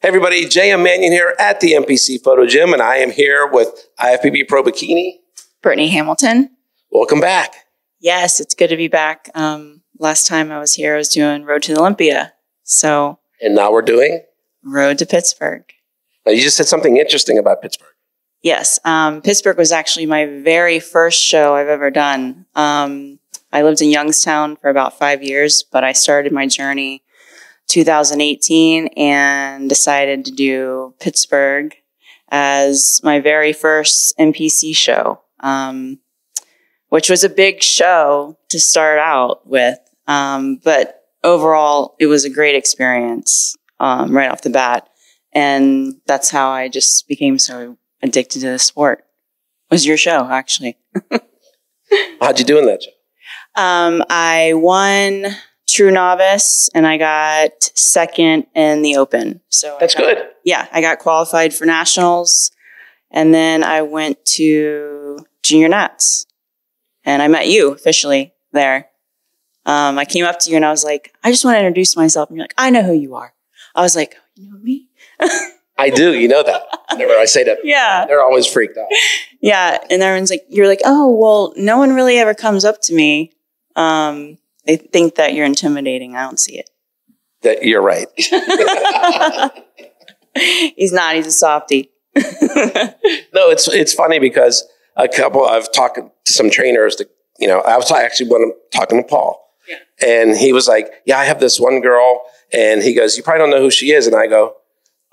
everybody, J.M. Manion here at the MPC Photo Gym, and I am here with IFBB Pro Bikini. Brittany Hamilton. Welcome back. Yes, it's good to be back. Last time I was here, I was doing Road to Olympia. And now we're doing? Road to Pittsburgh. Now, you just said something interesting about Pittsburgh. Yes, Pittsburgh was actually my very first show I've ever done. I lived in Youngstown for about 5 years, but I started my journey 2018 and decided to do Pittsburgh as my very first MPC show, which was a big show to start out with. But overall, it was a great experience right off the bat. And that's how I just became so addicted to the sport. It was your show, actually. How'd you do in that show? I won True Novice, and I got second in the Open. So that's good. Yeah, I got qualified for nationals, and then I went to Junior Nats, and I met you officially there. I came up to you and I was like, I just want to introduce myself. And you're like, I know who you are. I was like, you know me? I do. You know that. Whenever I say that, yeah, they're always freaked out. Yeah, and everyone's like, you're like, oh, well, no one really ever comes up to me. They think that you're intimidating. I don't see it. That you're right. He's not. He's a softie. No, it's funny because I've talked to some trainers that, I was actually talking to Paul. Yeah. And he was like, yeah, I have this one girl. And he goes, you probably don't know who she is. And I go,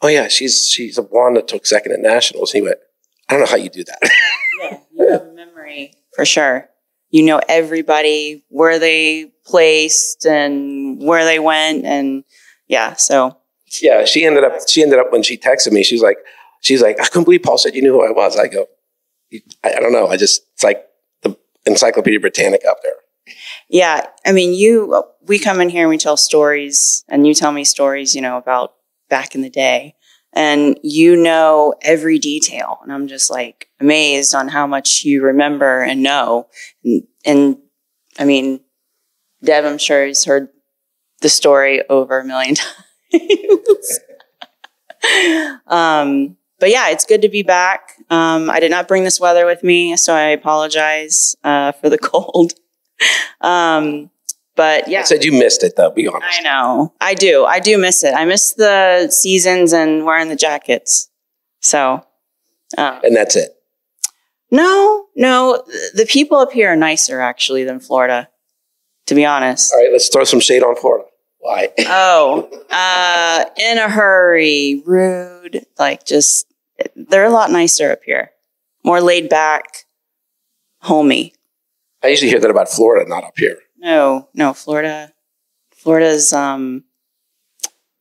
oh yeah, she's a blonde that took second at nationals. He went, I don't know how you do that. Yeah, you have a memory for sure. You know everybody, where they placed and where they went, and yeah. So yeah, she ended up when she texted me. She's like, I couldn't believe Paul said you knew who I was. I go, I don't know. It's like the Encyclopedia Britannica up there. Yeah, I mean, we come in here and we tell stories, and you tell me stories, about back in the day. And you know every detail. And I'm just like amazed on how much you remember and know. And I mean, Deb, I'm sure he's heard the story over 1 million times. But yeah, it's good to be back. I did not bring this weather with me, so I apologize for the cold. But yeah. I said you missed it, though. Be honest. I know. I do miss it. I miss the seasons and wearing the jackets. So. And that's it. No. The people up here are nicer, actually, than Florida, to be honest. All right, let's throw some shade on Florida. Why? In a hurry, rude, they're a lot nicer up here. More laid back, homey. I usually hear that about Florida, not up here. No, Florida's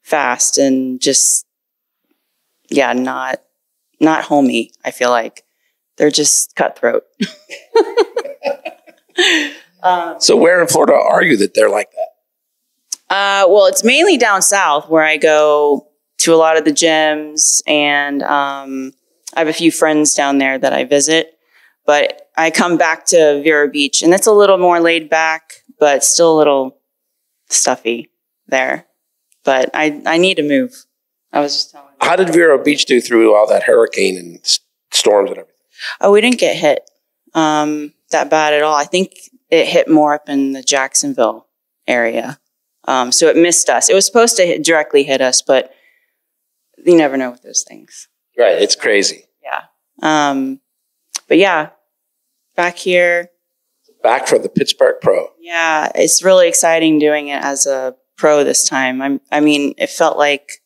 fast and just, yeah, not homey. I feel like they're just cutthroat. So where in Florida are you that they're like that? Well, it's mainly down south where I go to a lot of the gyms, and I have a few friends down there that I visit. But I come back to Vero Beach, and it's a little more laid back, but still a little stuffy there. But I need to move. I was just telling you. How did Vero Beach do through all that hurricane and storms and everything? Oh, we didn't get hit that bad at all. I think it hit more up in the Jacksonville area. So it missed us. It was supposed to directly hit us, but you never know with those things. Right. It's crazy. Yeah. But yeah, back here. Back for the Pittsburgh Pro. Yeah, it's really exciting doing it as a pro this time. I mean, it felt like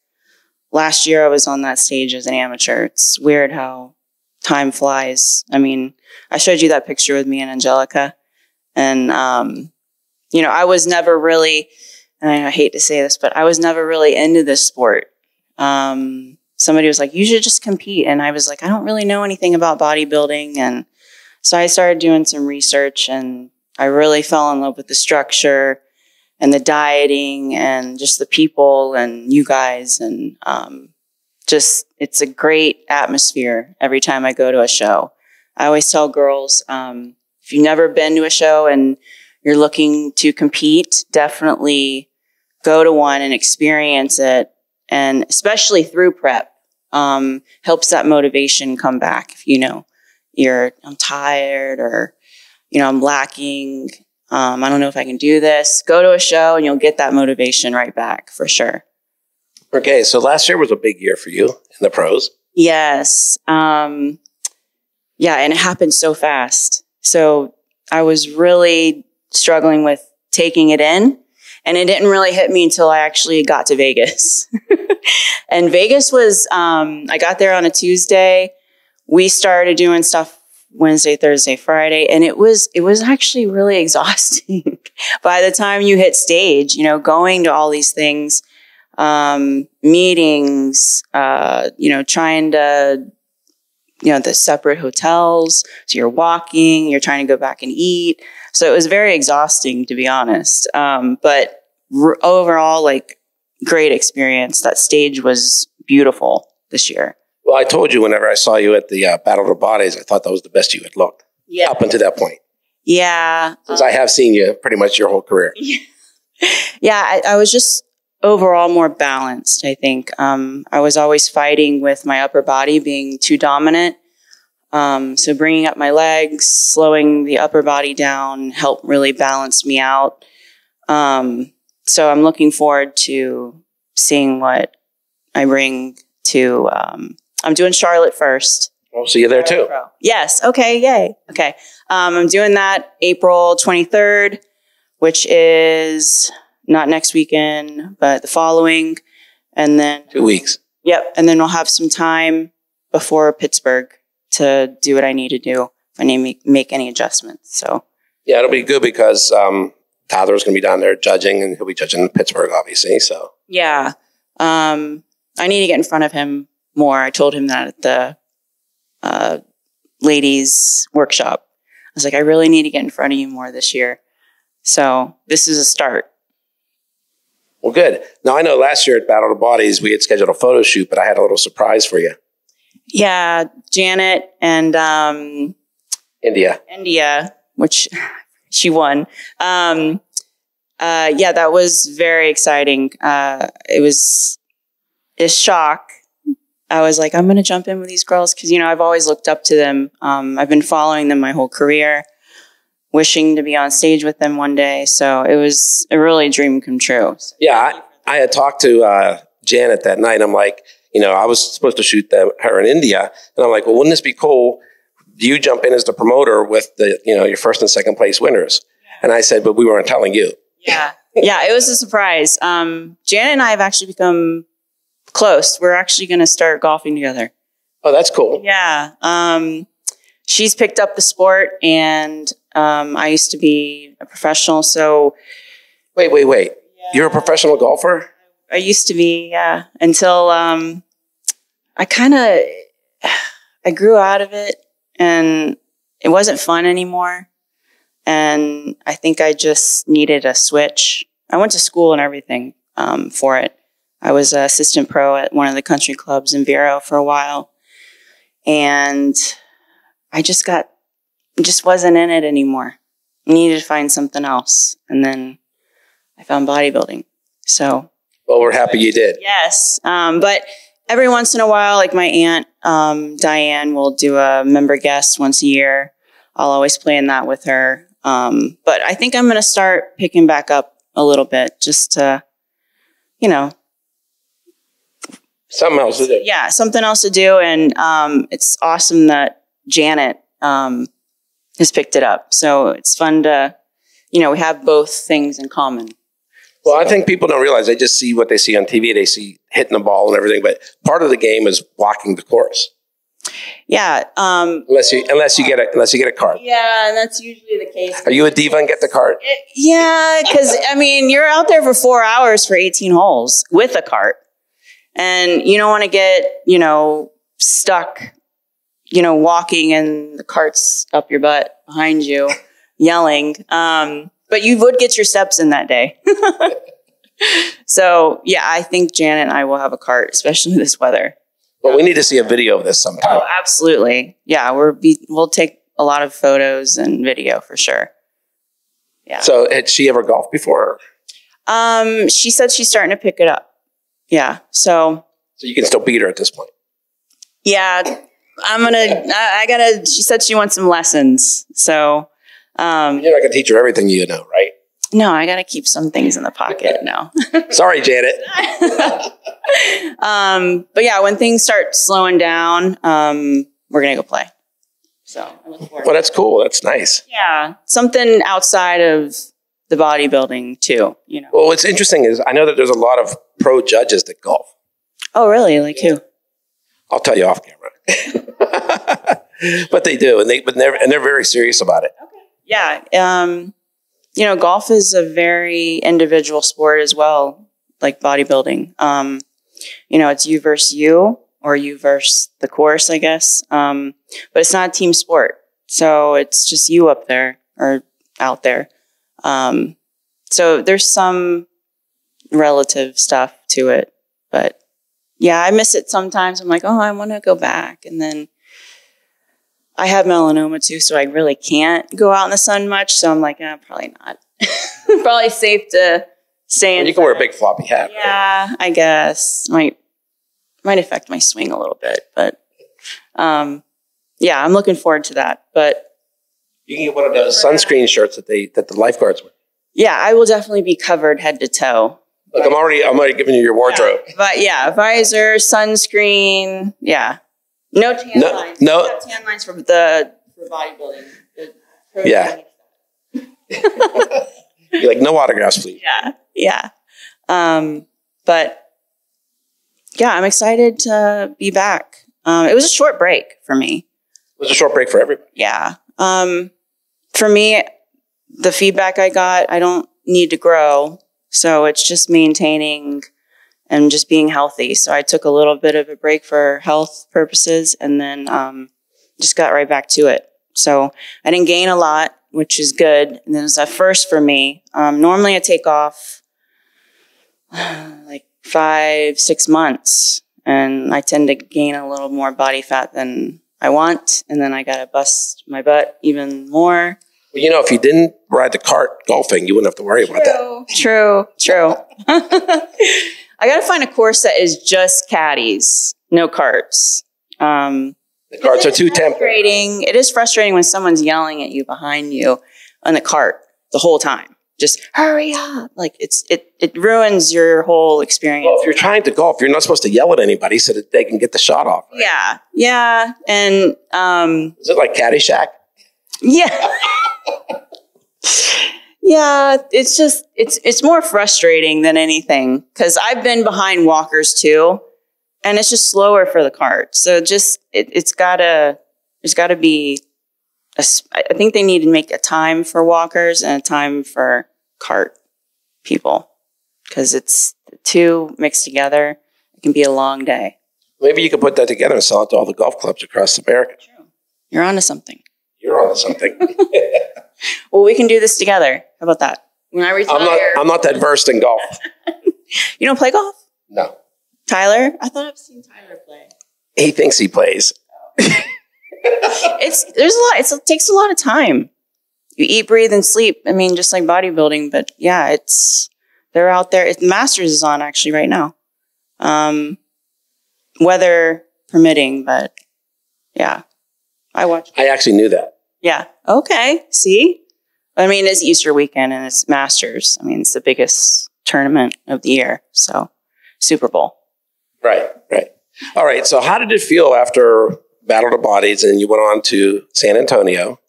last year I was on that stage as an amateur. It's weird how time flies. I mean, I showed you that picture with me and Angelica. And, I was never really, and I hate to say this, but I was never really into this sport. Somebody was like, you should just compete. And I was like, I don't really know anything about bodybuilding. And so I started doing some research, and I really fell in love with the structure and the dieting and just the people and you guys. And it's a great atmosphere every time I go to a show. I always tell girls, if you've never been to a show and you're looking to compete, definitely go to one and experience it and especially through prep, helps that motivation come back. If I'm tired, or, I'm lacking, I don't know if I can do this, go to a show and you'll get that motivation right back for sure. Okay. So last year was a big year for you in the pros. Yes. Yeah. And it happened so fast. So I was really struggling with taking it in, and it didn't really hit me until I actually got to Vegas. And Vegas was, I got there on a Tuesday. We started doing stuff Wednesday, Thursday, Friday, and it was actually really exhausting. By the time you hit stage, going to all these things, meetings, trying to, the separate hotels. So you're walking, you're trying to go back and eat. So it was very exhausting, to be honest. But overall, great experience. That stage was beautiful this year. Well, I told you whenever I saw you at the Battle of the Bodies, I thought that was the best you had looked. Yeah. Up until that point. Yeah. Since I have seen you pretty much your whole career. Yeah. I was just overall more balanced, I think. I was always fighting with my upper body being too dominant. So bringing up my legs, slowing the upper body down helped really balance me out. So I'm looking forward to seeing what I bring to, I'm doing Charlotte first. I'll see you there too. Yes. Okay. Yay. Okay. I'm doing that April 23rd, which is not next weekend, but the following. And then 2 weeks. Yep. And then we'll have some time before Pittsburgh to do what I need to do if I need to make any adjustments. So yeah, it'll be good because Tyler's going to be down there judging, and he'll be judging in Pittsburgh, obviously. So yeah, I need to get in front of him more. I told him that at the ladies workshop. I was like, I really need to get in front of you more this year. So this is a start. Well, good. Now, I know last year at Battle of the Bodies, we had scheduled a photo shoot, but I had a little surprise for you. Yeah, Janet and India, which she won. Yeah, that was very exciting. It was a shock. I was like, I'm going to jump in with these girls because, I've always looked up to them. I've been following them my whole career, wishing to be on stage with them one day. So it was a really dream come true. Yeah, I had talked to Janet that night. I'm like, I was supposed to shoot her in India. And I'm like, well, wouldn't this be cool? You jump in as the promoter with the, your first and second place winners. And I said, but we weren't telling you. Yeah. Yeah, it was a surprise. Janet and I have actually become close. We're actually going to start golfing together. Oh, that's cool. Yeah. She's picked up the sport, and I used to be a professional. So wait. Yeah. You're a professional golfer? I used to be, yeah, until I grew out of it, and it wasn't fun anymore. And I think I just needed a switch. I went to school and everything for it. I was an assistant pro at one of the country clubs in Vero for a while. And I just wasn't in it anymore. I needed to find something else. And then I found bodybuilding. So. Well, we're happy you did. Yes. But every once in a while, like my aunt, Diane, will do a member guest once a year. I'll always play in that with her. But I think I'm going to start picking back up a little bit just to, something else to do. Yeah, something else to do. And it's awesome that Janet has picked it up. So it's fun to, we have both things in common. Well, I think people don't realize. They just see what they see on TV. They see hitting the ball and everything. But part of the game is blocking the course. Yeah. Unless you get a cart. Yeah, and that's usually the case. Are you a diva and get the cart? Yeah, because you're out there for 4 hours for 18 holes with a cart, and you don't want to get stuck, walking and the cart's up your butt behind you, yelling. But you would get your steps in that day. So yeah, I think Janet and I will have a cart, especially this weather. Well, we need to see a video of this sometime. Oh, absolutely. Yeah, we'll take a lot of photos and video for sure. Yeah. So had she ever golfed before? She said she's starting to pick it up. Yeah. So you can still beat her at this point. Yeah, she said she wants some lessons. So, you're not going to teach her everything you know, right? No, I got to keep some things in the pocket now. Sorry, Janet. But yeah, when things start slowing down, we're going to go play. So I look forward. Well, that's cool. That's nice. Yeah. Something outside of the bodybuilding too, you know. Well, what's interesting is I know that there's a lot of pro judges that golf. Oh, really? Like who? I'll tell you off camera. But they do, and they're very serious about it. Okay. Yeah. You know, golf is a very individual sport as well, like bodybuilding. You know, it's you versus you, or you versus the course, I guess. But it's not a team sport. So it's just you up there or out there. So there's some relative stuff to it, but yeah, I miss it sometimes. I'm like, oh, I want to go back. And then I have melanoma too, so I really can't go out in the sun much. So I'm like, probably not. Probably safe to stay in. You can wear a big floppy hat. Yeah, right? I guess. Might affect my swing a little bit. But yeah, I'm looking forward to that. But you can get one of those sunscreen shirts that the lifeguards wear. Yeah, I will definitely be covered head to toe. Look, I'm already giving you your wardrobe. Yeah. But yeah, visor, sunscreen, yeah. No tan lines. No tan lines for bodybuilding. Yeah. You're like, no autographs, please. Yeah. But yeah, I'm excited to be back. It was a short break for me. It was a short break for everybody. Yeah. For me, the feedback I got, I don't need to grow. So it's just maintaining and just being healthy. So I took a little bit of a break for health purposes and then just got right back to it. So I didn't gain a lot, which is good. And then it was a first for me. Normally I take off like 5-6 months and I tend to gain a little more body fat than I want. And then I got to bust my butt even more. Well, you know, if you didn't ride the cart golfing, you wouldn't have to worry about that. True. I got to find a course that is just caddies, no carts. The carts are too tempting. It is frustrating when someone's yelling at you behind you on the cart the whole time. Just hurry up. Like it ruins your whole experience. Well, if you're trying to golf, you're not supposed to yell at anybody so that they can get the shot off. Right? Yeah. And is it like Caddyshack? Yeah. Yeah, it's just, it's more frustrating than anything because I've been behind walkers too and it's just slower for the cart. So just, there's gotta be, I think they need to make a time for walkers and a time for cart people because it's the two mixed together. It can be a long day. Maybe you could put that together and sell it to all the golf clubs across America. True. You're onto something. You're onto something. Well, we can do this together. How about that? When I retire, I'm not that versed in golf. You don't play golf? No. Tyler? I thought I've seen Tyler play. He thinks he plays. It takes a lot of time. You eat, breathe, and sleep. I mean, just like bodybuilding, but yeah, they're out there. Masters is on actually right now. Weather permitting, but yeah. I actually knew that. Yeah. Okay. See? I mean, it's Easter weekend and it's Masters. I mean, it's the biggest tournament of the year. So, Super Bowl. Right. All right. So, how did it feel after Battle of the Bodies and you went on to San Antonio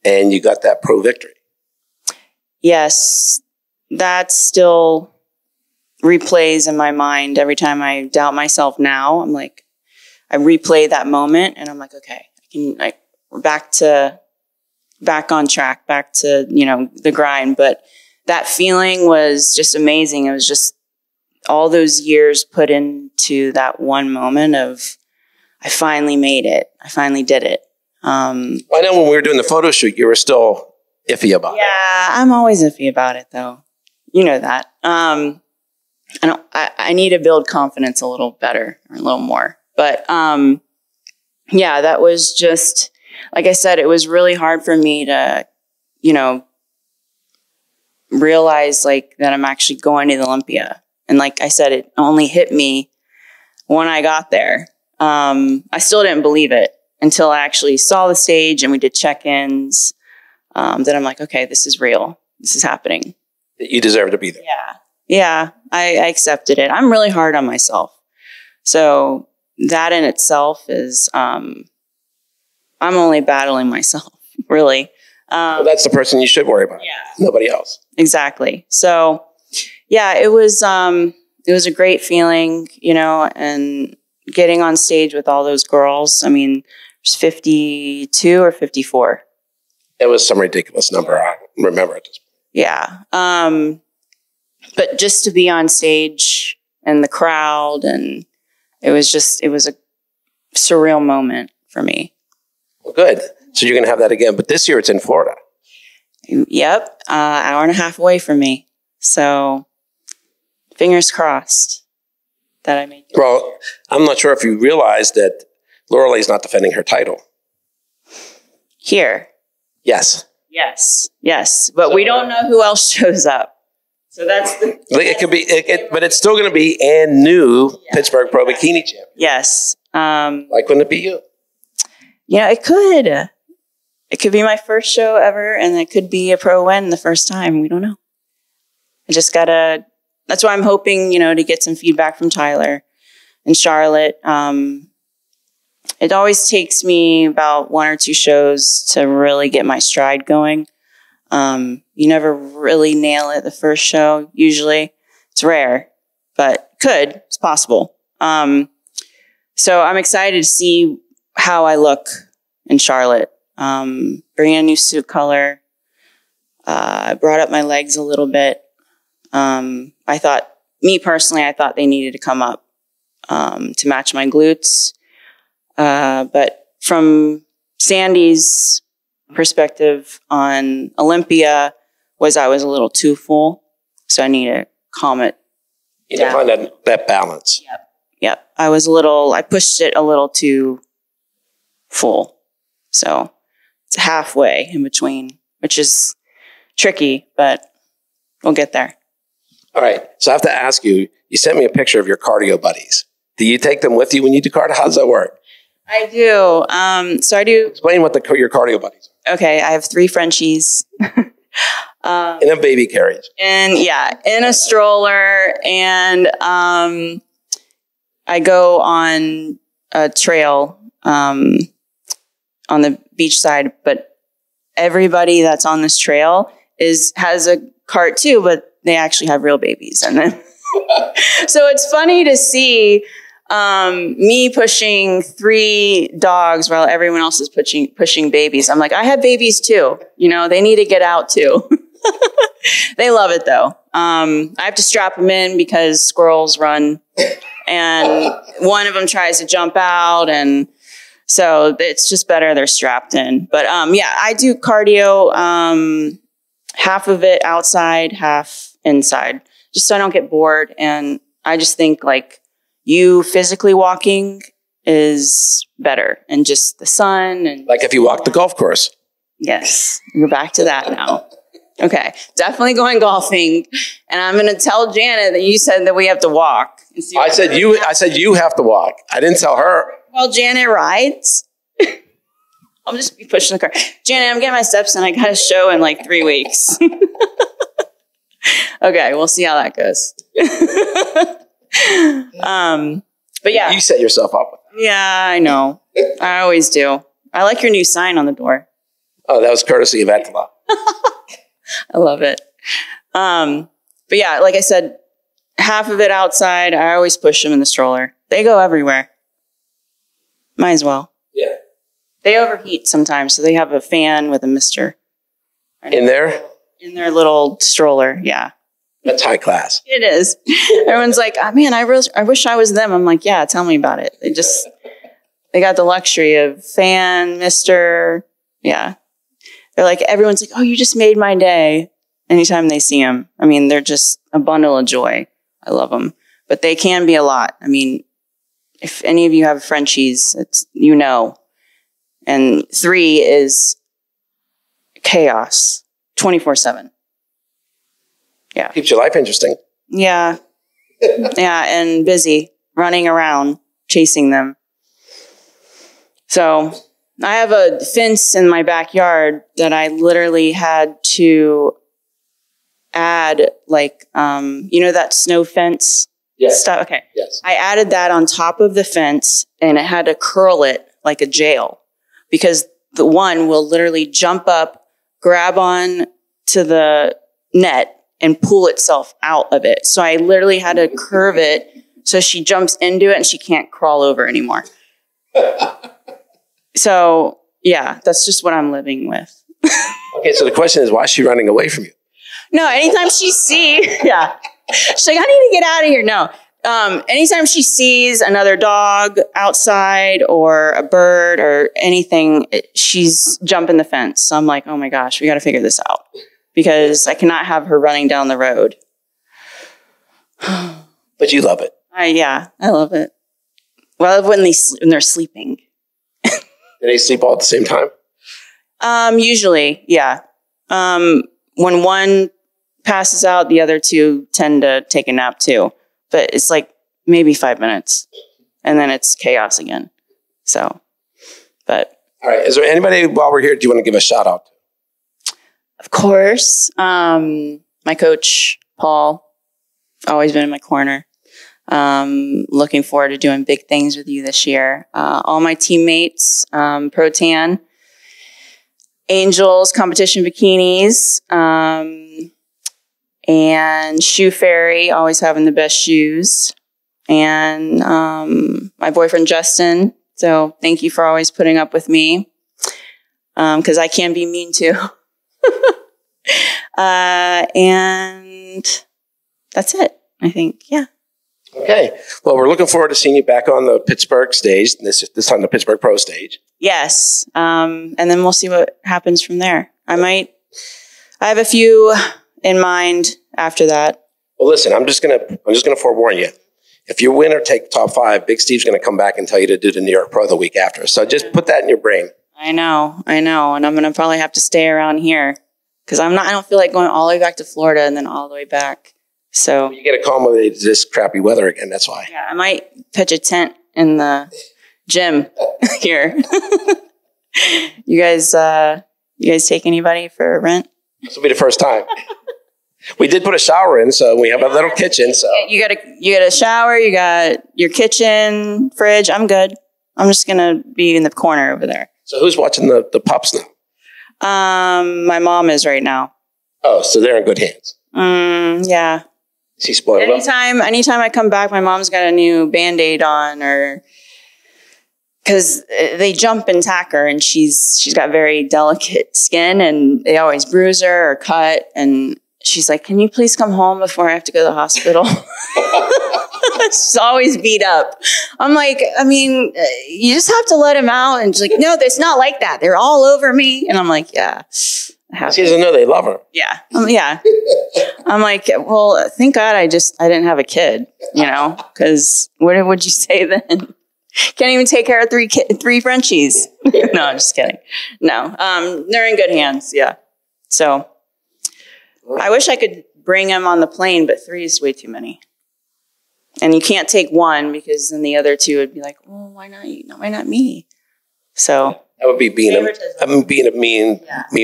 and you got that pro victory? Yes. That still replays in my mind every time I doubt myself now. I'm like, I replay that moment and I'm like, okay, we're back on track, back to, the grind. But that feeling was just amazing. It was just all those years put into that one moment of, I finally made it. I finally did it. I know when we were doing the photo shoot, you were still iffy about it. Yeah, I'm always iffy about it though. You know that. I need to build confidence a little better or a little more. But, yeah, that was just, like I said, it was really hard for me to, realize like that I'm actually going to the Olympia. And like I said, it only hit me when I got there. I still didn't believe it until I actually saw the stage and we did check-ins. Then I'm like, okay, this is real. This is happening. You deserve to be there. Yeah. Yeah. I accepted it. I'm really hard on myself. So that in itself is, I'm only battling myself, really. Well, that's the person you should worry about. Yeah. Nobody else. Exactly. So yeah, it was a great feeling, you know, and getting on stage with all those girls. I mean, there's 52 or 54. It was some ridiculous number. I remember it. Yeah. But just to be on stage and the crowd, and it was a surreal moment for me. Well, good. So you're going to have that again, but this year it's in Florida. Yep. Hour and a half away from me. So fingers crossed that I made it. Well, I'm not sure if you realize that Lorelei's not defending her title. Here. Yes. Yes. But we don't know who else shows up. So that's the... It could be, but it's still going to be and new Pittsburgh Pro Bikini champion. Yes. Why couldn't it be you? Yeah, it could. It could be my first show ever, and it could be a pro win the first time. We don't know. I just gotta... That's why I'm hoping, you know, to get some feedback from Tyler and Charlotte. It always takes me about 1 or 2 shows to really get my stride going. You never really nail it the first show, usually. It's rare, but it's possible. So I'm excited to see how I look in Charlotte. Bring a new suit color. I brought up my legs a little bit. I thought they needed to come up to match my glutes. But from Sandy's perspective on Olympia I was a little too full. So I need to calm it You need to find that balance. Yep. I pushed it a little too full. So it's halfway in between, which is tricky, but we'll get there. All right. So I have to ask you, you sent me a picture of your cardio buddies. Do you take them with you when you do cardio? How does that work? I do. So I do. Explain what your cardio buddies are. Okay. I have 3 Frenchies. In a baby carriage. In a stroller. And I go on a trail on the beach side, but everybody that's on this trail has a cart too, but they actually have real babies. And then so it's funny to see me pushing 3 dogs while everyone else is pushing babies. I'm like, I have babies too. You know, they need to get out too. They love it though. I have to strap them in because squirrels run and one of them tries to jump out. And so it's just better they're strapped in. But I do cardio, half of it outside, half inside, just so I don't get bored. And I just think like you physically walking is better, and just the sun. And like if you walk the golf course. Yes. We're back to that now. Okay. Definitely going golfing. And I'm going to tell Janet that you said that we have to walk. I said you have to walk. I didn't tell her. Well, Janet rides. I'll just be pushing the car. Janet, I'm getting my steps in. I got a show in like 3 weeks. Okay. We'll see how that goes. But yeah. You set yourself up with that. Yeah, I know. I always do. I like your new sign on the door. Oh, that was courtesy of Attila. I love it. But yeah, like I said, half of it outside. I always push them in the stroller. They go everywhere. Might as well. Yeah. They overheat sometimes, so they have a fan with a mister. In there? In their little stroller, yeah. That's high class. It is. Everyone's like, oh, man, I wish I was them. I'm like, yeah, tell me about it. They got the luxury of fan, mister. Yeah. They're like, everyone's like, oh, you just made my day. Anytime they see them. I mean, they're just a bundle of joy. I love them. But they can be a lot. I mean, if any of you have Frenchies, it's, you know. And 3 is chaos. 24/7. Yeah. Keeps your life interesting. Yeah. Yeah, and busy running around chasing them. So I have a fence in my backyard that I literally had to add, like, that snow fence stuff. Okay. Yes. I added that on top of the fence, and it had to curl it like a jail, because the one will literally jump up, grab on to the net, and pull itself out of it. So I literally had to curve it so she jumps into it and she can't crawl over anymore. So, yeah, that's just what I'm living with. Okay, so the question is, why is she running away from you? No, anytime she sees, yeah. She's like, I need to get out of here. No. Anytime she sees another dog outside or a bird or anything, she's jumping the fence. So I'm like, oh my gosh, we got to figure this out, because I cannot have her running down the road. But you love it. Yeah, I love it. Well, I love when they're sleeping. Do they sleep all at the same time? Usually, yeah. When one passes out, the other two tend to take a nap too. But it's like maybe 5 minutes, and then it's chaos again. So, but. All right. Is there anybody, while we're here, do you want to give a shout out? Of course. My coach, Paul, always been in my corner. Looking forward to doing big things with you this year. All my teammates, Pro Tan, Angels, Competition Bikinis, and Shoe Fairy, always having the best shoes. And my boyfriend, Justin. So thank you for always putting up with me, because I can be mean too. And that's it, I think. Yeah. Okay. Well, we're looking forward to seeing you back on the Pittsburgh stage, this time the Pittsburgh Pro stage. Yes. And then we'll see what happens from there. I have a few in mind after that. Well, listen, I'm just gonna forewarn you. If you win or take top 5, Big Steve's going to come back and tell you to do the New York Pro the week after. So just put that in your brain. I know. And I'm going to probably have to stay around here, because I don't feel like going all the way back to Florida and then all the way back. So you get accommodate this crappy weather again. That's why. Yeah, I might pitch a tent in the gym here. You guys take anybody for rent? This will be the first time. We did put a shower in, so we have a little kitchen. So you got a shower, you got your kitchen, fridge. I'm good. I'm just gonna be in the corner over there. So who's watching the pups now? My mom is right now. Oh, so they're in good hands. Yeah. Is he spoiled? Anytime I come back, my mom's got a new Band-Aid on, or because they jump and tack her, and she's got very delicate skin, and they always bruise her or cut, and she's like, can you please come home before I have to go to the hospital? She's always beat up. I'm like, you just have to let him out. And she's like, no, it's not like that. They're all over me. And I'm like, yeah. She doesn't know they love her. Yeah. Yeah. I'm like, well, thank God I didn't have a kid, because what would you say then? Can't even take care of three Frenchies. No, I'm just kidding. No, they're in good hands. Yeah. So I wish I could bring him on the plane, but 3 is way too many. And you can't take one, because then the other 2 would be like, well, why not you? No, why not me? So that would be being a mean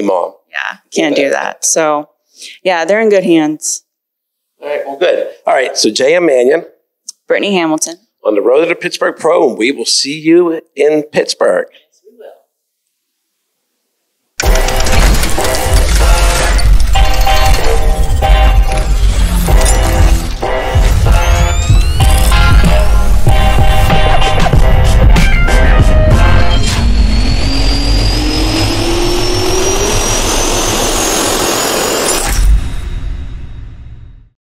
mom. Yeah, can't do that. So yeah, they're in good hands. All right, well, good. All right, so J.M. Manion. Brittany Hamilton. On the road to the Pittsburgh Pro, and we will see you in Pittsburgh.